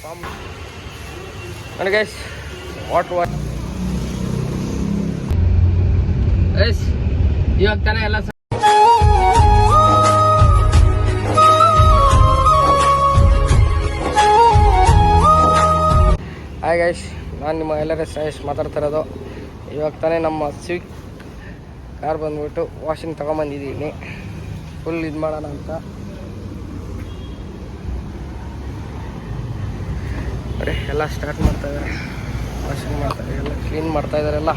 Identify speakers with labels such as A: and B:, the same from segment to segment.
A: Form ನೋಡಿ guys what guys ಇವಾಗ ತಾನೇ ಎಲ್ಲ ಹಾಯ್ ಗೈಸ್, ನಾನು ನಿಮ್ಮ ಎಲ್ಲರ ಶ್ರೇಯಸ್ ಮಾತಾಡ್ತಿರೋದು. ಇವಾಗ ತಾನೇ ನಮ್ಮ ಸ್ವಿಫ್ಟ್ ಕಾರ್ ಬಂದ್ಬಿಟ್ಟು ವಾಷಿಂಗ್ ತೊಗೊಂಬಂದಿದ್ದೀನಿ, ಫುಲ್ ಇದು ಮಾಡೋಣ ಅಂತ. ನೋಡಿ ಎಲ್ಲ ಸ್ಟಾರ್ಟ್ ಮಾಡ್ತಾಯಿದ್ದಾರೆ, ವಾಷಿಂಗ್ ಮಾಡ್ತಾರೆ, ಎಲ್ಲ ಕ್ಲೀನ್ ಮಾಡ್ತಾಯಿದ್ದಾರೆಲ್ಲ.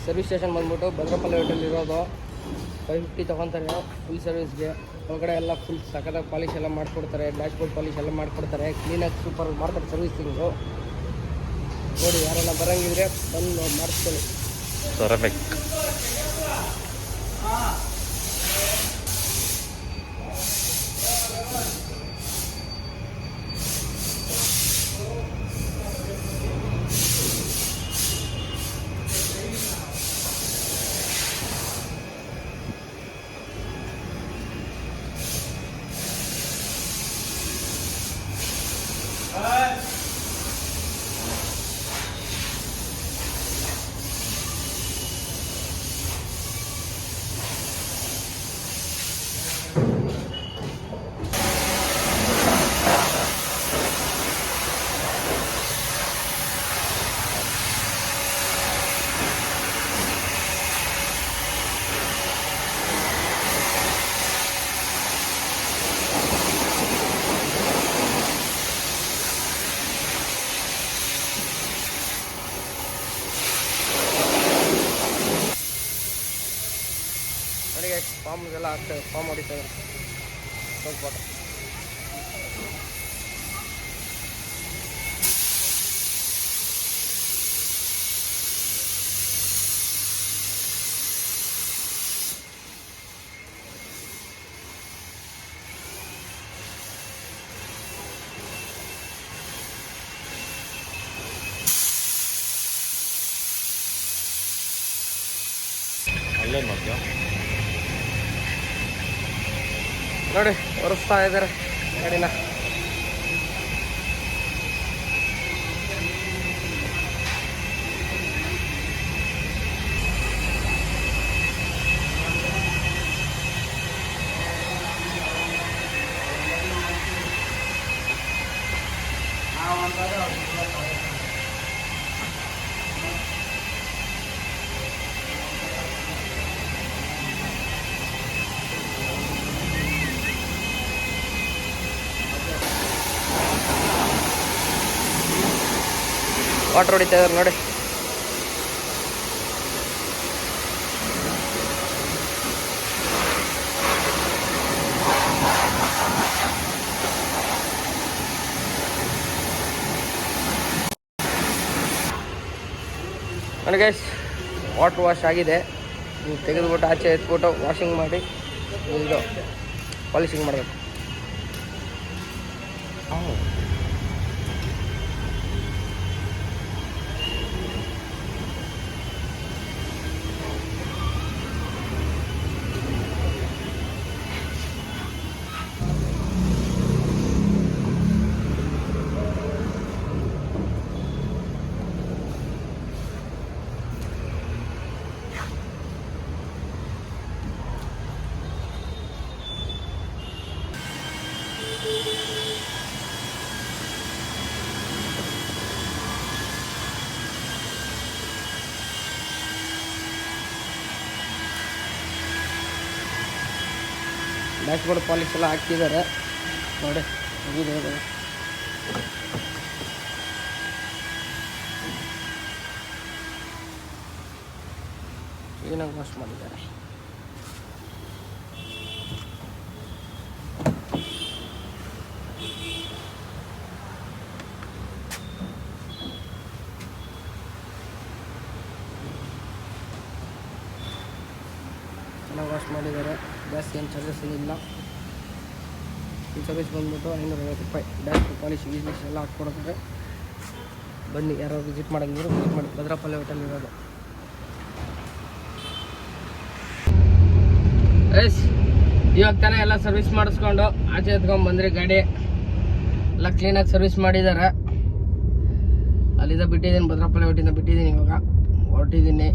A: ಸರ್ವಿಸ್ ಸ್ಟೇಷನ್ ಬಂದ್ಬಿಟ್ಟು ಭದ್ರಪಲ್ಲಿ ಹೋಟೆಲಿರೋದು. 550 ತೊಗೊತಾರೆ ಫುಲ್ ಸರ್ವಿಸ್ಗೆ. ಒಳಗಡೆ ಎಲ್ಲ ಫುಲ್ ಸಖತ್ತಾಗಿ ಪಾಲಿಶ್ ಎಲ್ಲ ಮಾಡಿಕೊಡ್ತಾರೆ, ಡ್ಯಾಶ್ಬೋರ್ಡ್ ಪಾಲಿಶ್ ಎಲ್ಲ ಮಾಡಿಕೊಡ್ತಾರೆ, ಕ್ಲೀನಾಗಿ ಸೂಪರ್ ಮಾಡ್ತಾರೆ ಸರ್ವಿಸಿಂಗು. ನೋಡಿ ಯಾರನ್ನ ಬರೋಂಗಿದ್ರೆ ಬಂದು ಮಾಡಿಸ್ಕೊಳ್ಳಿ. ನನಗೆ ಫಾರ್ಮ್ಗೆಲ್ಲ ಆಗ್ತದೆ, ಫಾರ್ಮ್ ಹೊಡಿತಾರೆ ಸ್ವಲ್ಪ.
B: ಅಲ್ಲೇನು ಮಾಡ್ತೀಯ
A: ನೋಡಿ ಒರೆಸ್ತಾ ಇದ್ದಾರೆ ಗಾಡಿನ. ವಾಟರ್ ಹೊಡಿತಾ ಇದ್ದಾರೆ ನೋಡಿ. ನೋಡಿ ಗೈಸ್, ವಾಟರ್ ವಾಶ್ ಆಗಿದೆ. ತೆಗೆದುಬಿಟ್ಟು ಆಚೆ ಎತ್ಬಿಟ್ಟು ವಾಷಿಂಗ್ ಮಾಡಿ ಇದು ಪಾಲಿಶಿಂಗ್ ಮಾಡಬೇಕು. ಡ್ಯಾಶ್ಬೋರ್ಡ್ ಪಾಲಿಶ್ ಎಲ್ಲ ಹಾಕ್ತಿದ್ದಾರೆ ನೋಡಿ. ಕ್ಲೀನಾಗಿ ವಾಶ್ ಮಾಡಿದ್ದಾರೆ. ಚೆನ್ನಾಗಿ ವಾಶ್ ಮಾಡಿದ್ದಾರೆ, ಜಾಸ್ತಿ ಏನು ಚಾರ್ಜಸ್ ಏನಿಲ್ಲ. ಫುಲ್ ಸರ್ವಿಸ್ ಬಂದ್ಬಿಟ್ಟು 550 ರೂಪಾಯಿ. ಡ್ಯಾಶ್ ಪಾಲಿಶ್ ಗೀಲಿಶ್ ಎಲ್ಲ ಹಾಕ್ಕೊಡ್ತಾರೆ. ಬನ್ನಿ, ಯಾರೋ ವಿಸಿಟ್ ಮಾಡೋಂಗಿದ್ರು ವಿಸಿಟ್ ಮಾಡಿ. ಭದ್ರಪಲ್ಲೆ ಹೋಟೆಲ್ ಇರೋದು. ಎಸ್, ಇವಾಗ ತಾನೇ ಎಲ್ಲ ಸರ್ವಿಸ್ ಮಾಡಿಸ್ಕೊಂಡು ಆಚೆ ಎತ್ಕೊಂಡು ಬಂದರೆ ಗಾಡಿ ಎಲ್ಲ ಕ್ಲೀನಾಗಿ ಸರ್ವಿಸ್ ಮಾಡಿದ್ದಾರೆ. ಅಲ್ಲಿಂದ ಬಿಟ್ಟಿದ್ದೀನಿ, ಭದ್ರಪಲ್ಲೆ ಹೊಟ್ಟಿಂದ ಬಿಟ್ಟಿದ್ದೀನಿ. ಇವಾಗ ಹೊರಟಿದ್ದೀನಿ.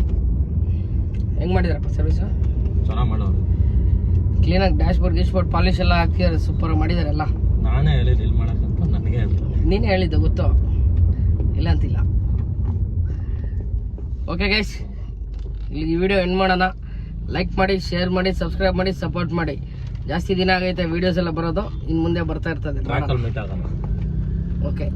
A: ಹೆಂಗೆ ಮಾಡಿದಾರಪ್ಪ ಸರ್ವಿಸು?
B: ಚೆನ್ನಾಗಿ ಮಾಡೋರು.
A: ಕ್ಲೀನಾಗಿ ಡ್ಯಾಶ್ಬೋರ್ಡ್ ಗಿಶ್ಬೋರ್ಡ್ ಪಾಲಿಶ್ ಎಲ್ಲ ಹಾಕಿದ್ದಾರೆ. ಸೂಪರಾಗಿ ಮಾಡಿದ್ದಾರೆ ಎಲ್ಲ.
B: ನಾನೇ ಹೇಳಿದ್ದು ಇಲ್ಲಿ ಮಾಡೋಕ್ಕಂತ ನನಗೆ ಹೇಳ್ತಾರೆ.
A: ನೀನೇ ಹೇಳಿದ್ದೆ ಗೊತ್ತು, ಇಲ್ಲ ಅಂತಿಲ್ಲ. ಓಕೆ ಗೈಸ್, ಇಲ್ಲಿ ಈ ವಿಡಿಯೋ ಎಂಡ್ ಮಾಡೋಣ. ಲೈಕ್ ಮಾಡಿ, ಶೇರ್ ಮಾಡಿ, ಸಬ್ಸ್ಕ್ರೈಬ್ ಮಾಡಿ, ಸಪೋರ್ಟ್ ಮಾಡಿ. ಜಾಸ್ತಿ ದಿನ ಆಗೈತೆ ವೀಡಿಯೋಸ್ ಎಲ್ಲ ಬರೋದು, ಇನ್ನು ಮುಂದೆ ಬರ್ತಾ ಇರ್ತದೆ.
B: ಟ್ರ್ಯಾಕಲ್ಲಿ ಮೀಟ್ ಆಗೋಣ.
A: ಓಕೆ.